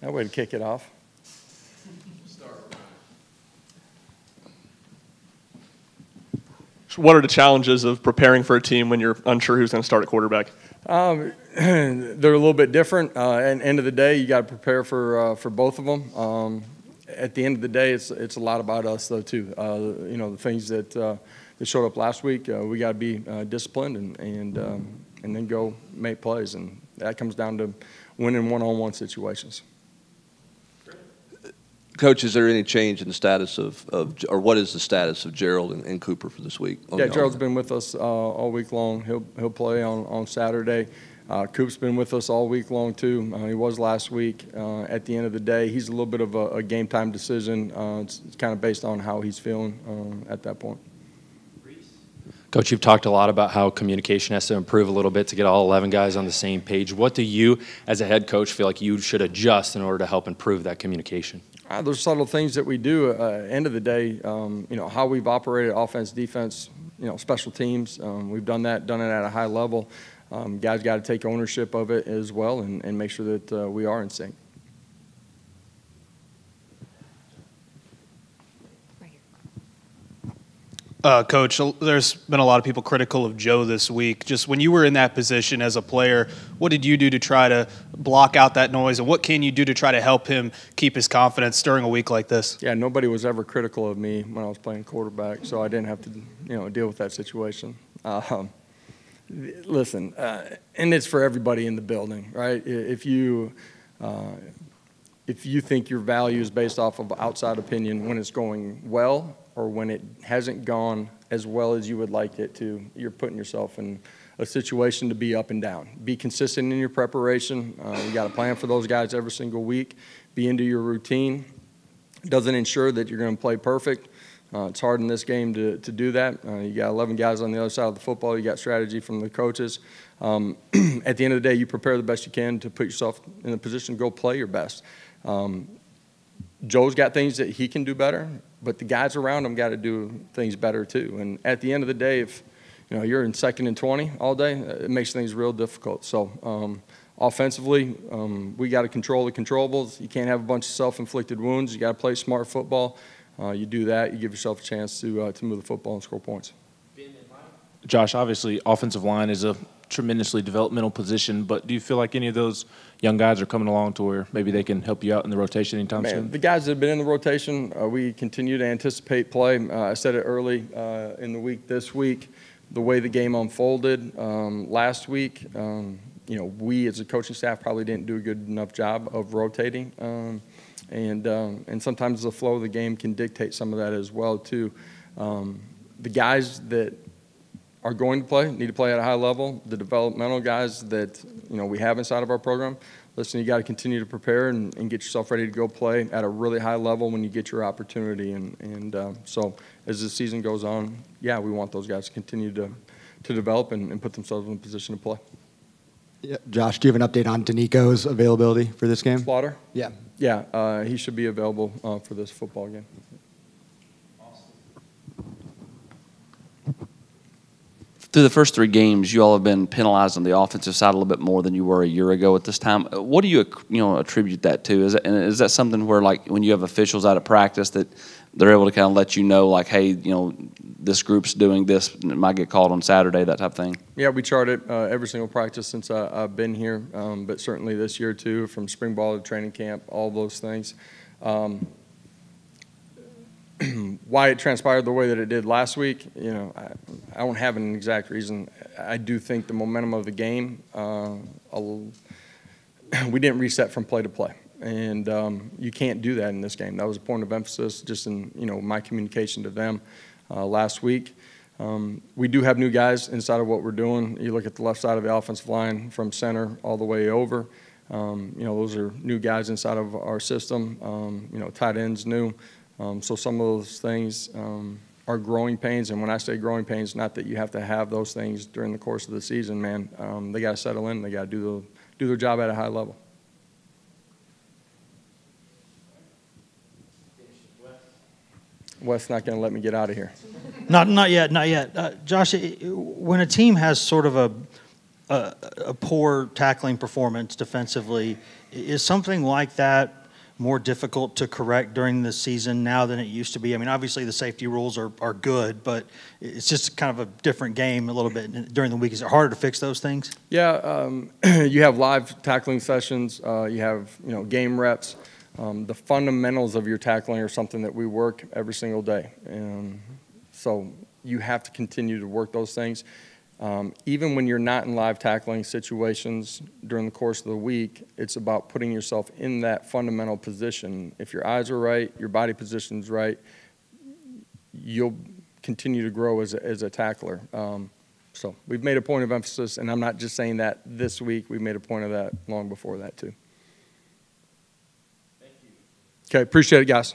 That way to kick it off. What are the challenges of preparing for a team when you're unsure who's going to start at quarterback? They're a little bit different. At the end of the day, you got to prepare for both of them. At the end of the day, it's a lot about us, though, too. You know, the things that showed up last week, we got to be disciplined and then go make plays, and that comes down to winning one-on-one situations. Coach, is there any change in the status of or what is the status of Gerald and Cooper for this week? Yeah, Gerald's been with us all week long. He'll play on Saturday. Coop's been with us all week long, too. He was last week. At the end of the day, he's a little bit of a game-time decision. It's kind of based on how he's feeling at that point. Coach, you've talked a lot about how communication has to improve a little bit to get all 11 guys on the same page. What do you, as a head coach, feel like you should adjust in order to help improve that communication? There's subtle things that we do. End of the day, you know, how we've operated offense, defense, you know, special teams. We've done it at a high level. Guys got to take ownership of it as well and make sure that we are in sync. Coach, there's been a lot of people critical of Joe this week. Just when you were in that position as a player, what did you do to try to block out that noise, and what can you do to try to help him keep his confidence during a week like this? Yeah, nobody was ever critical of me when I was playing quarterback, so I didn't have to, you know, deal with that situation. Listen, and it's for everybody in the building, right? If you think your value is based off of outside opinion when it's going well or when it hasn't gone as well as you would like it to, you're putting yourself in a situation to be up and down. Be consistent in your preparation. You got to plan for those guys every single week. Be into your routine. Doesn't ensure that you're going to play perfect. It's hard in this game to do that. You got 11 guys on the other side of the football. You got strategy from the coaches. At the end of the day, you prepare the best you can to put yourself in a position to go play your best. Joe's got things that he can do better, but the guys around him got to do things better too. And at the end of the day, if you know you're in 2nd and 20 all day, it makes things real difficult. So offensively, we got to control the controllables. You can't have a bunch of self-inflicted wounds. You got to play smart football. You do that, you give yourself a chance to move the football and score points. Josh, obviously, offensive line is a tremendously developmental position, but do you feel like any of those young guys are coming along to where maybe they can help you out in the rotation anytime soon? The guys that have been in the rotation, we continue to anticipate play. I said it early in the week this week, the way the game unfolded last week, you know, we as a coaching staff probably didn't do a good enough job of rotating. And sometimes the flow of the game can dictate some of that as well, too. The guys that are going to play need to play at a high level. The developmental guys that, you know, we have inside of our program, listen, you got to continue to prepare and get yourself ready to go play at a really high level when you get your opportunity. And so as the season goes on, yeah, we want those guys to continue to develop and put themselves in a position to play. Yeah. Josh, do you have an update on Danico's availability for this game? Slaughter? Yeah. Yeah, he should be available for this football game. Through the first 3 games, you all have been penalized on the offensive side a little bit more than you were a year ago at this time. What do you attribute that to? Is that something where, like, when you have officials out of practice that they're able to kind of let you know, like, hey, you know, this group's doing this, and it might get called on Saturday, that type of thing? Yeah, we chart it every single practice since I've been here, but certainly this year too, from spring ball to training camp, all those things. Why it transpired the way that it did last week, you know, I don't have an exact reason. I do think the momentum of the game, we didn't reset from play to play. And you can't do that in this game. That was a point of emphasis just in, you know, my communication to them last week. We do have new guys inside of what we're doing. You look at the left side of the offensive line from center all the way over. You know, those are new guys inside of our system. You know, tight ends new. So some of those things are growing pains. And when I say growing pains, not that you have to have those things during the course of the season, man. They got to settle in. They got to do their job at a high level. Wes not going to let me get out of here. Not yet, not yet. Josh, when a team has sort of a poor tackling performance defensively, Is something like that more difficult to correct during the season now than it used to be? I mean, obviously the safety rules are good, but it's just kind of a different game a little bit during the week. Is it harder to fix those things? Yeah, you have live tackling sessions. You have game reps. The fundamentals of your tackling are something that we work every single day, and so you have to continue to work those things. Even when you're not in live tackling situations during the course of the week, it's about putting yourself in that fundamental position. If your eyes are right, your body position's right, you'll continue to grow as a tackler. So we've made a point of emphasis, and I'm not just saying that this week. We've made a point of that long before that too. Thank you. Okay, appreciate it, guys.